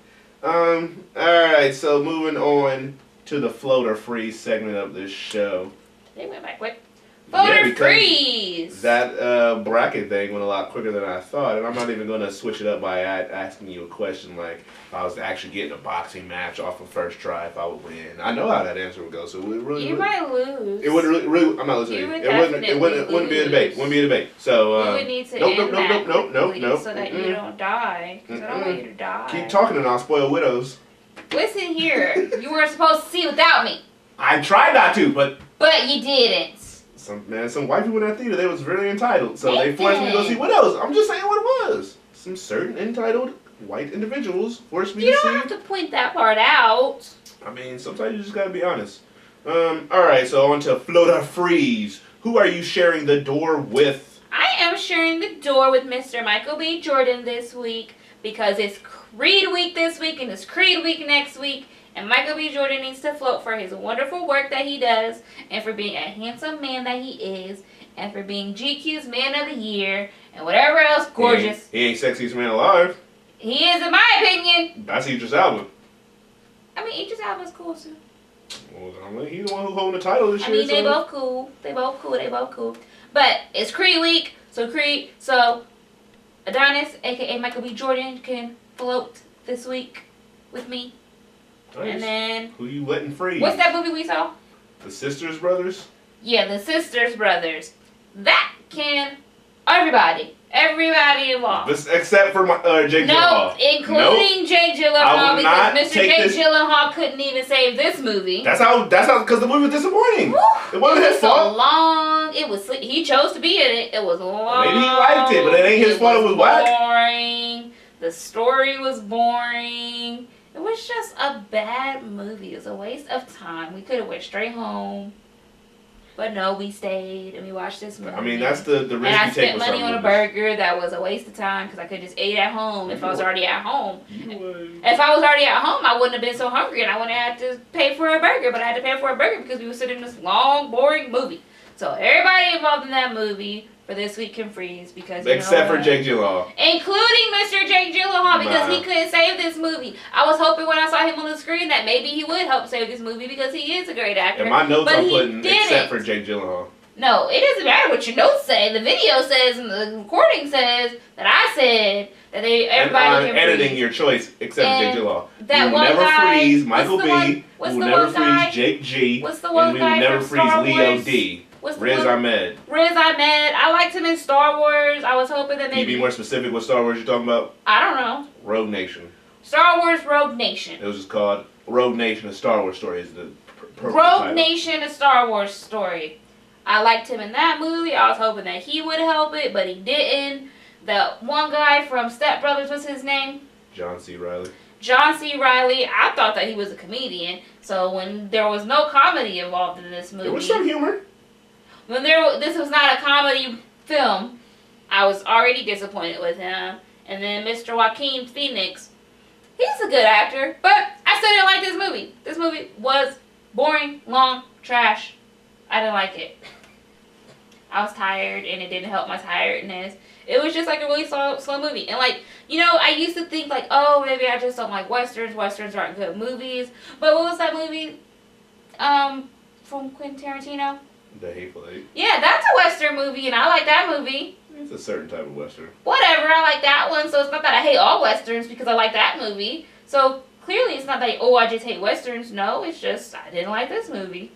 Alright, so moving on to the float or freeze segment of this show. They went back quick. Float or freeze! That bracket thing went a lot quicker than I thought, and I'm not even going to switch it up by asking you a question like if I was actually getting a boxing match off of first try, if I would win. I know how that answer would go, so it really... You might lose. It wouldn't really... I'm not listening. You would It wouldn't be a debate. It wouldn't be a debate. So, you would need to end that nope. so that you don't die. Because I don't want you to die. Keep talking and I'll spoil widows. Listen here. You were supposed to see without me. I tried not to, but... But you didn't. Some white people in that theater, they was really entitled, so they forced me to go see widows. I'm just saying what it was. Some certain entitled white individuals forced me to see. You don't have to point that part out. I mean, sometimes you just gotta be honest. Alright, so on to float or freeze. Who are you sharing the door with? I am sharing the door with Mr. Michael B. Jordan this week because it's Creed week this week and it's Creed week next week. And Michael B. Jordan needs to float for his wonderful work that he does, and for being a handsome man that he is, and for being GQ's Man of the Year, and whatever else gorgeous. He ain't sexiest man alive. He is, in my opinion. That's Idris Elba. I mean, Idris Elba's cool too. Well, I mean, he's the one who's holding the title this year. I mean, they both cool. They both cool. But it's Creed week, so Adonis, aka Michael B. Jordan, can float this week with me. Nice. And then... Who you letting freeze? What's that movie we saw? The Sisters Brothers? Yeah, the Sisters Brothers. That can... Everybody involved. Except for Jake Gyllenhaal. Including Jake Gyllenhaal, because Mr. Jake this... Gyllenhaal couldn't even save this movie. That's how, because the movie was disappointing. It wasn't his fault. So long. He chose to be in it. It was long. Maybe he liked it, but it ain't his fault. It was whack. Boring. The story was boring. It was just a bad movie. It was a waste of time. We could have went straight home. But no, we stayed and we watched this movie. I mean, that's the risk you take with And I spent some money on a movies. burger that was a waste of time because I could just eat at home if I was already at home. If If I was already at home, I wouldn't have been so hungry and I wouldn't have had to pay for a burger. But I had to pay for a burger because we were sitting in this long, boring movie. So everybody involved in that movie for this week can freeze because except for Jake Gyllenhaal. Including Mr. Jake Gyllenhaal because he couldn't save this movie. I was hoping when I saw him on the screen that maybe he would help save this movie because he is a great actor. And my notes but I'm putting didn't. except for Jake Gyllenhaal. No, it doesn't matter what your notes say. The video says and the recording says that I said that everybody can editing freeze. your choice except for Jake Gyllenhaal. That you will one never guy, freeze Michael B. What's You the will never one guy? freeze Jake G. What's the one and we guy will never from freeze Star Leo Wars? D. What's the Riz one? Ahmed. Riz Ahmed. I liked him in Star Wars. I was hoping that Can you maybe... be more specific what Star Wars you're talking about? I don't know. Rogue Nation. Star Wars Rogue Nation. It was just called Rogue Nation, a Star Wars story is the Rogue title. Nation, a Star Wars story. I liked him in that movie. I was hoping that he would help it, but he didn't. The one guy from Step Brothers, what's his name? John C. Reilly. John C. Reilly. I thought that he was a comedian. So when there was no comedy involved in this movie. There was some humor. When this was not a comedy film, I was already disappointed with him. And then Mr. Joaquin Phoenix, he's a good actor, but I still didn't like this movie. This movie was boring, long, trash. I didn't like it. I was tired, and it didn't help my tiredness. It was just like a really slow movie. And like, I used to think like, oh, maybe I just don't like Westerns. Westerns aren't good movies. But what was that movie from Quentin Tarantino? The Hateful Eight. Yeah, that's a Western movie, and I like that movie. It's a certain type of Western. Whatever, I like that one. So it's not that I hate all Westerns because I like that movie. So clearly it's not that, I just hate Westerns. No, it's just I didn't like this movie.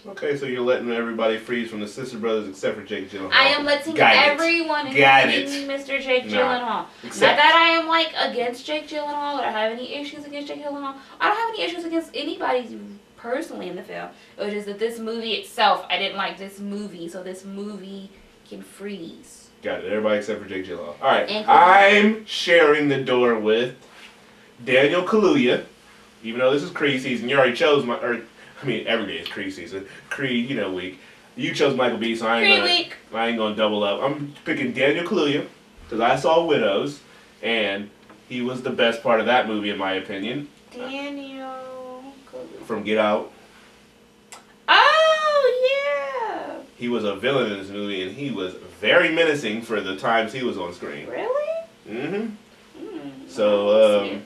Okay, so you're letting everybody freeze from the Sister Brothers except for Jake Gyllenhaal. I am letting everyone, including Mr. Jake Gyllenhaal. Not that I am like against Jake Gyllenhaal or I have any issues against Jake Gyllenhaal. I don't have any issues against anybody personally in the film. It was just that this movie itself, I didn't like this movie, so this movie can freeze. Got it. Everybody except for Jake Gyllenhaal. All right, I'm sharing the door with Daniel Kaluuya. Even though this is Creed season, you already chose mean, every day is Creed season. Creed, week. You chose Michael B, so I ain't gonna double up. I'm picking Daniel Kaluuya because I saw Widows, and he was the best part of that movie in my opinion. Daniel Kaluuya from Get Out. Oh yeah. He was a villain in this movie, and he was very menacing for the times he was on screen. Really? Mm-hmm. So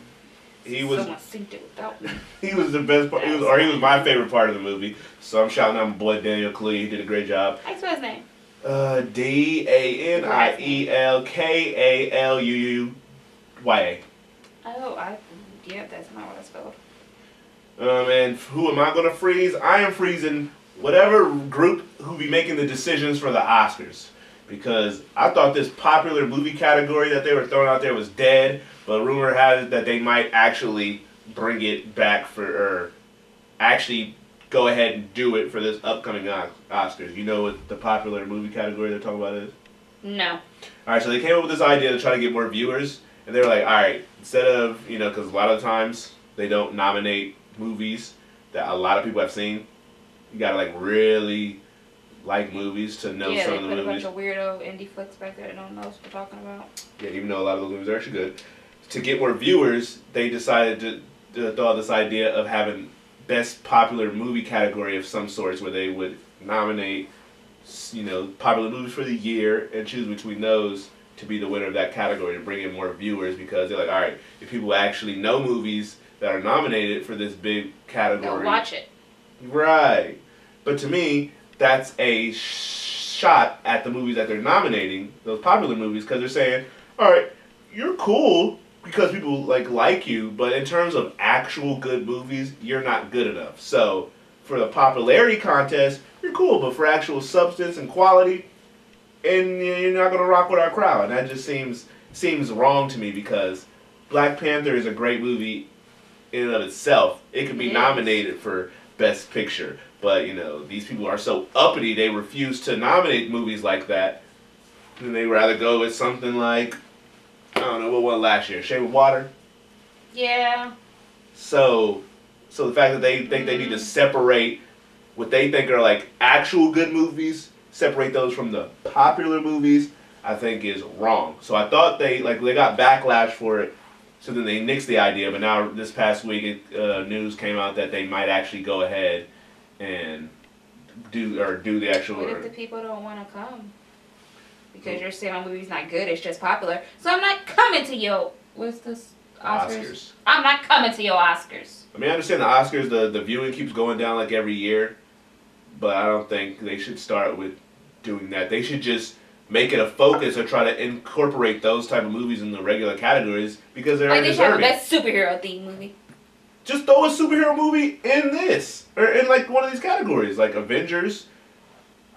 he was. Someone synced it without me. He was the best part. He was my favorite part of the movie. So I'm shouting out my boy Daniel Kaluuya. He did a great job. I spell his name. DanielKaluuya. Oh, yeah, that's not what I spelled. And who am I gonna freeze? I am freezing whatever group who be making the decisions for the Oscars. Because I thought this popular movie category that they were throwing out there was dead, but rumor has it that they might actually bring it back or actually go ahead and do it for this upcoming Oscars. You know what the popular movie category they're talking about is? No. Alright, so they came up with this idea to try to get more viewers, and they were like, alright, instead of, because a lot of times they don't nominate movies that a lot of people have seen, you gotta really like movies to know some of the movies. Yeah, they put a bunch of weirdo indie flicks back there that don't know what we're talking about. Yeah, even though a lot of those movies are actually good. To get more viewers, they decided to throw out this idea of having best popular movie category of some sorts where they would nominate, popular movies for the year and choose between those to be the winner of that category to bring in more viewers because they're like, all right, if people actually know movies that are nominated for this big category. They'll watch it. Right. But to me, that's a shot at the movies that they're nominating, those popular movies, because they're saying, all right, you're cool because people like you, but in terms of actual good movies, you're not good enough. So for the popularity contest, you're cool, but for actual substance and quality, and you're not going to rock with our crowd. And that just seems wrong to me because Black Panther is a great movie in and of itself. It can be nominated for Best Picture. But, these people are so uppity, they refuse to nominate movies like that. And they rather go with something like, I don't know, what won last year? Shape of Water? Yeah. So the fact that they think they need to separate what they think are actual good movies, separate those from the popular movies, I think is wrong. So I thought they got backlash for it. So then they nixed the idea, but now this past week news came out that they might actually go ahead and do the actual. What if the people don't want to come? Because you're saying my movie's not good, it's just popular. So I'm not coming to your, what's this? Oscars. I'm not coming to your Oscars. I mean, I understand the Oscars, the viewing keeps going down every year, but I don't think they should start with doing that. They should just make it a focus or try to incorporate those type of movies in the regular categories because they're they should have a best superhero theme movie. Just throw a superhero movie in this or in one of these categories, like Avengers.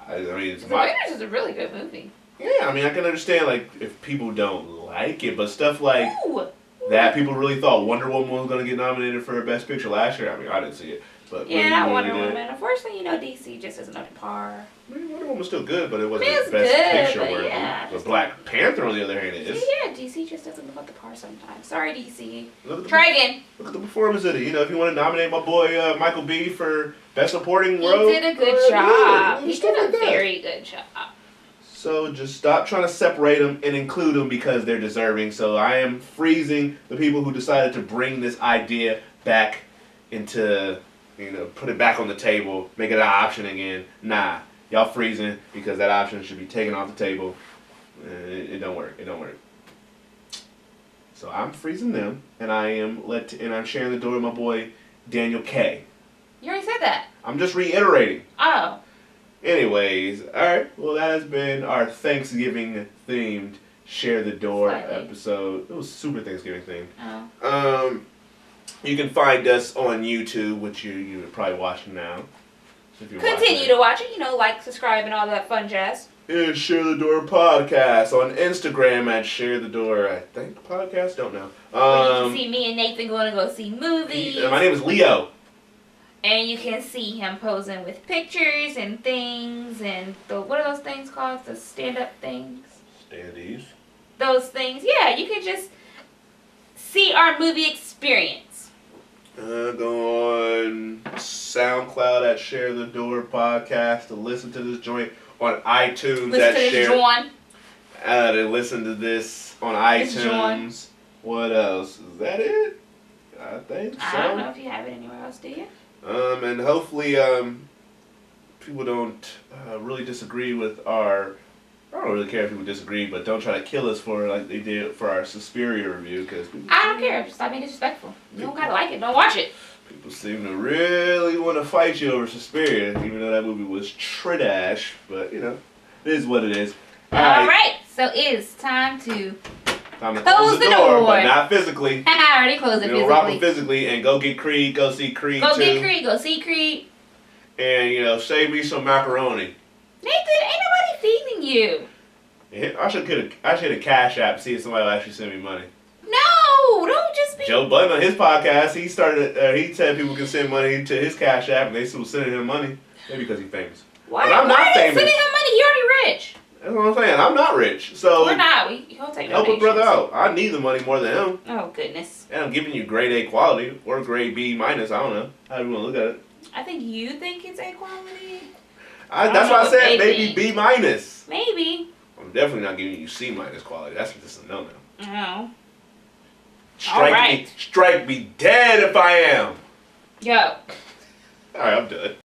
I mean, Avengers is a really good movie. Yeah, I mean, I can understand if people don't like it, but stuff like Ooh. that, people really thought Wonder Woman was going to get nominated for Best Picture last year. I mean, I didn't see it. But yeah, Wonder Woman. Unfortunately, DC just isn't up to par. I mean, Wonder Woman's still good, but it wasn't Best Picture worthy. Yeah, but Black Panther, on the other hand, is. Yeah, DC just doesn't live up to par sometimes. Sorry, DC. Try again. Look at the performance of it. If you want to nominate my boy Michael B for Best Supporting Role. He did a good job. He did a very good job. So just stop trying to separate them and include them because they're deserving. So I am freezing the people who decided to bring this idea back into, put it back on the table, make it an option again. Nah, y'all freezing because that option should be taken off the table. It don't work. It don't work. So I'm freezing them, and I'm sharing the door with my boy Daniel K. You already said that. I'm just reiterating. Oh. Anyways, alright, well that has been our Thanksgiving themed Share the Door episode. It was super Thanksgiving themed. Oh. You can find us on YouTube, which you're probably watching now. So Continue to watch it, like, subscribe, and all that fun jazz. And Share the Door Podcast on Instagram at Share the Door, I think, podcast, don't know. You can see me and Nathan going to go see movies. My name is Leo. And you can see him posing with pictures and things and what are those things called? The stand-up things? Standees. Those things. Yeah, you can just see our movie experience. Go on SoundCloud at Share the Door Podcast to listen to this joint. On iTunes Listen to this joint. To listen to this on iTunes. What else? Is that it? I think so. I don't know if you have it anywhere else, do you? And hopefully people don't really disagree with our... I don't really care if people disagree, but don't try to kill us for like they did for our Suspiria review. Cause I don't care. Stop being disrespectful. You don't gotta like it. Don't watch it. People seem to really want to fight you over Suspiria, even though that movie was trash. But, you know, it is what it is. All right. So it's time to close the door. But not physically. I already closed it physically. We'll rock it physically and go get Creed. Go see Creed, Go get Creed. Go see Creed. And, you know, save me some macaroni. Nathan, ain't nobody feeding you. Yeah, I should hit a Cash App to see if somebody will actually send me money. No, don't just be... Joe Budden on his podcast, he said people can send money to his Cash App and they still sending him money. Maybe because he's famous. Why? But I'm not Why famous. Are they sending him money? He already rich. That's what I'm saying. I'm not rich. So we're not. He'll take help a brother out. I need the money more than him. Oh, goodness. And I'm giving you grade A quality or grade B minus. I don't know. How do you want to look at it? I think you think it's A quality. That's why I said maybe B minus. Maybe. I'm definitely not giving you C minus quality. That's just a no-no. No. Strike me dead if I am. Yo. All right, I'm done.